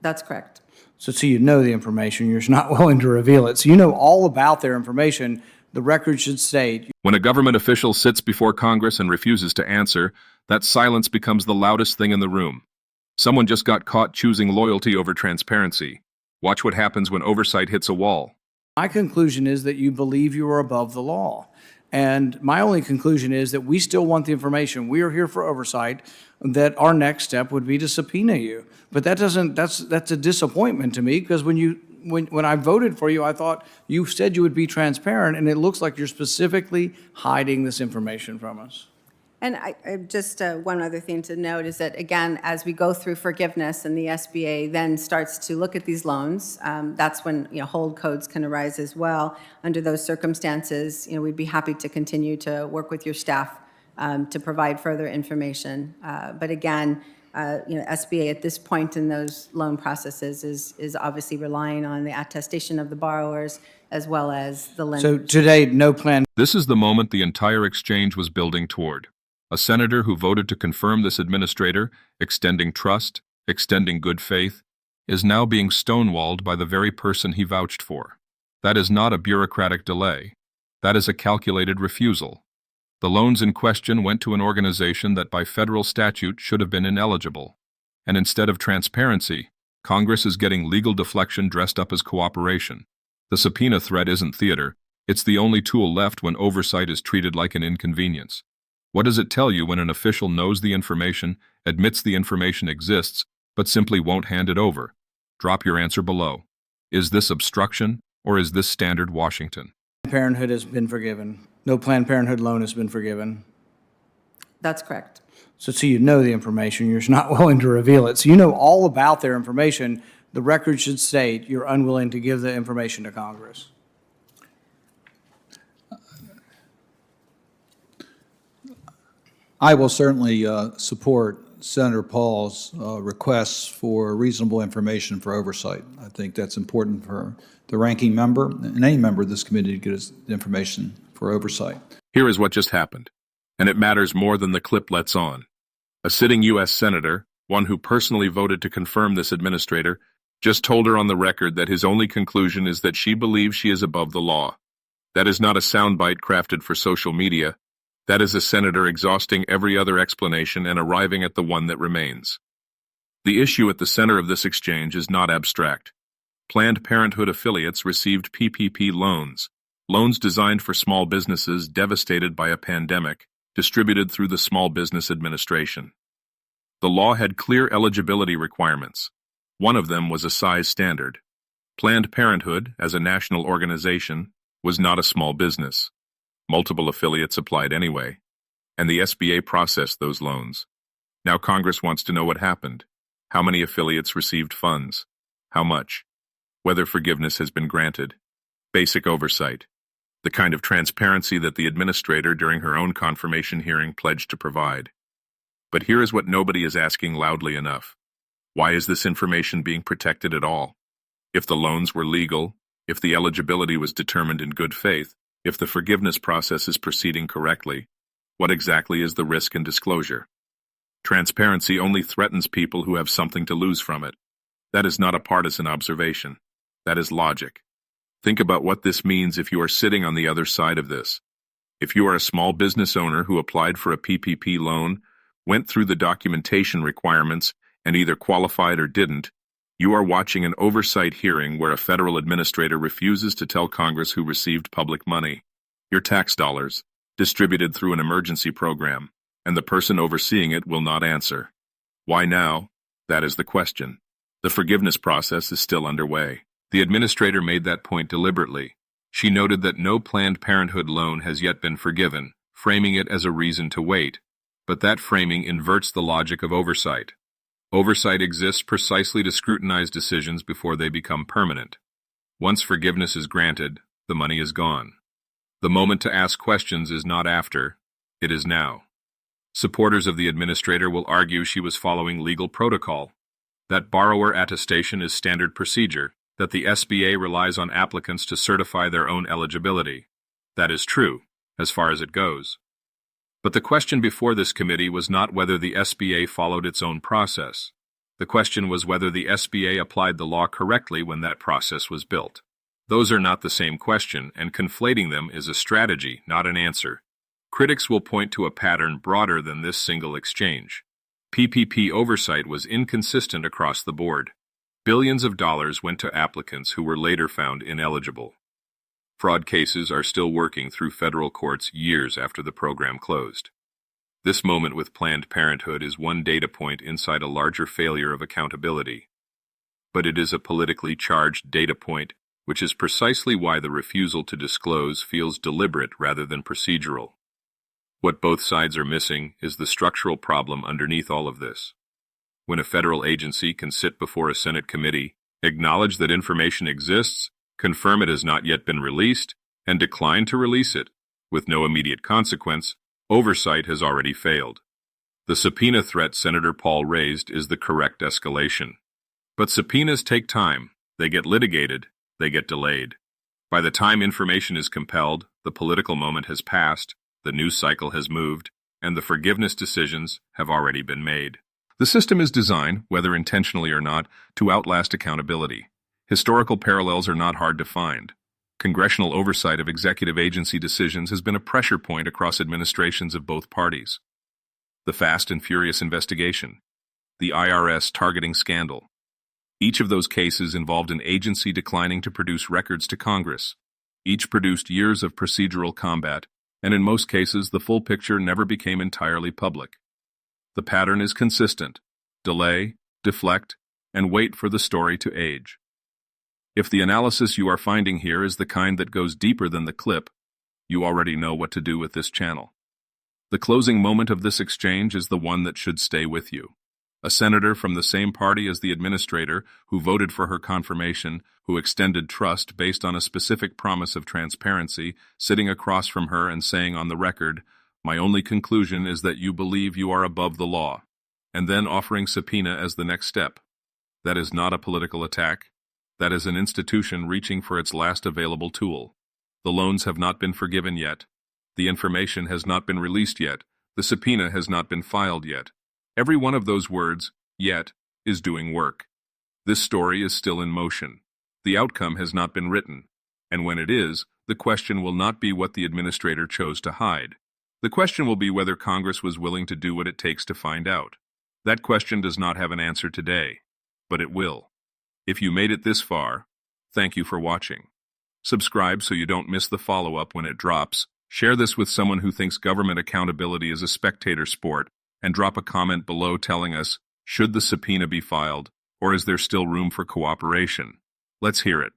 That's correct. So you know the information, you're just not willing to reveal it. So you know all about their information. The record should state. When a government official sits before Congress and refuses to answer, that silence becomes the loudest thing in the room. Someone just got caught choosing loyalty over transparency. Watch what happens when oversight hits a wall. My conclusion is that you believe you are above the law. And my only conclusion is that we still want the information. We are here for oversight, that our next step would be to subpoena you. But that's a disappointment to me, because when I voted for you, I thought you said you would be transparent, and it looks like you're specifically hiding this information from us. And I just one other thing to note is that, again, as we go through forgiveness and the SBA then starts to look at these loans, that's when hold codes can arise as well. Under those circumstances, we'd be happy to continue to work with your staff to provide further information. But again, SBA at this point in those loan processes is obviously relying on the attestation of the borrowers as well as the lenders. So today, no plan. This is the moment the entire exchange was building toward. A senator who voted to confirm this administrator, extending trust, extending good faith, is now being stonewalled by the very person he vouched for. That is not a bureaucratic delay. That is a calculated refusal. The loans in question went to an organization that by federal statute should have been ineligible. And instead of transparency, Congress is getting legal deflection dressed up as cooperation. The subpoena threat isn't theater. It's the only tool left when oversight is treated like an inconvenience. What does it tell you when an official knows the information, admits the information exists, but simply won't hand it over? Drop your answer below. Is this obstruction, or is this standard Washington? Planned Parenthood has been forgiven. No Planned Parenthood loan has been forgiven. That's correct. So you know the information, you're just not willing to reveal it. So you know all about their information. The record should state you're unwilling to give the information to Congress. I will certainly support Senator Paul's requests for reasonable information for oversight. I think that's important for the ranking member and any member of this committee to get us information for oversight. Here is what just happened, and it matters more than the clip lets on. A sitting U.S. Senator, one who personally voted to confirm this administrator, just told her on the record that his only conclusion is that she believes she is above the law. That is not a soundbite crafted for social media. That is a senator exhausting every other explanation and arriving at the one that remains. The issue at the center of this exchange is not abstract. Planned Parenthood affiliates received PPP loans, loans designed for small businesses devastated by a pandemic, distributed through the Small Business Administration. The law had clear eligibility requirements. One of them was a size standard. Planned Parenthood, as a national organization, was not a small business. Multiple affiliates applied anyway, and the SBA processed those loans. Now Congress wants to know what happened. How many affiliates received funds? How much? Whether forgiveness has been granted. Basic oversight. The kind of transparency that the administrator during her own confirmation hearing pledged to provide. But here is what nobody is asking loudly enough. Why is this information being protected at all? If the loans were legal, if the eligibility was determined in good faith, if the forgiveness process is proceeding correctly, what exactly is the risk in disclosure? Transparency only threatens people who have something to lose from it. That is not a partisan observation. That is logic. Think about what this means if you are sitting on the other side of this. If you are a small business owner who applied for a PPP loan, went through the documentation requirements, and either qualified or didn't, you are watching an oversight hearing where a federal administrator refuses to tell Congress who received public money, your tax dollars, distributed through an emergency program, and the person overseeing it will not answer. Why now? That is the question. The forgiveness process is still underway. The administrator made that point deliberately. She noted that no Planned Parenthood loan has yet been forgiven, framing it as a reason to wait. But that framing inverts the logic of oversight. Oversight exists precisely to scrutinize decisions before they become permanent. Once forgiveness is granted, the money is gone. The moment to ask questions is not after, it is now. Supporters of the administrator will argue she was following legal protocol, that borrower attestation is standard procedure, that the SBA relies on applicants to certify their own eligibility. That is true, as far as it goes. But the question before this committee was not whether the SBA followed its own process. The question was whether the SBA applied the law correctly when that process was built. Those are not the same question, and conflating them is a strategy, not an answer. Critics will point to a pattern broader than this single exchange. PPP oversight was inconsistent across the board. Billions of dollars went to applicants who were later found ineligible. Fraud cases are still working through federal courts years after the program closed. This moment with Planned Parenthood is one data point inside a larger failure of accountability. But it is a politically charged data point, which is precisely why the refusal to disclose feels deliberate rather than procedural. What both sides are missing is the structural problem underneath all of this. When a federal agency can sit before a Senate committee, acknowledge that information exists, confirm it has not yet been released, and decline to release it, with no immediate consequence, oversight has already failed. The subpoena threat Senator Paul raised is the correct escalation. But subpoenas take time, they get litigated, they get delayed. By the time information is compelled, the political moment has passed, the news cycle has moved, and the forgiveness decisions have already been made. The system is designed, whether intentionally or not, to outlast accountability. Historical parallels are not hard to find. Congressional oversight of executive agency decisions has been a pressure point across administrations of both parties. The Fast and Furious investigation, the IRS targeting scandal. Each of those cases involved an agency declining to produce records to Congress. Each produced years of procedural combat, and in most cases the full picture never became entirely public. The pattern is consistent: delay, deflect, and wait for the story to age. If the analysis you are finding here is the kind that goes deeper than the clip, you already know what to do with this channel. The closing moment of this exchange is the one that should stay with you. A senator from the same party as the administrator, who voted for her confirmation, who extended trust based on a specific promise of transparency, sitting across from her and saying on the record, "My only conclusion is that you believe you are above the law," and then offering subpoena as the next step. That is not a political attack. That is an institution reaching for its last available tool. The loans have not been forgiven yet. The information has not been released yet. The subpoena has not been filed yet. Every one of those words, yet, is doing work. This story is still in motion. The outcome has not been written. And when it is, the question will not be what the administrator chose to hide. The question will be whether Congress was willing to do what it takes to find out. That question does not have an answer today, but it will. If you made it this far, thank you for watching. Subscribe so you don't miss the follow-up when it drops. Share this with someone who thinks government accountability is a spectator sport, and drop a comment below telling us, should the subpoena be filed, or is there still room for cooperation? Let's hear it.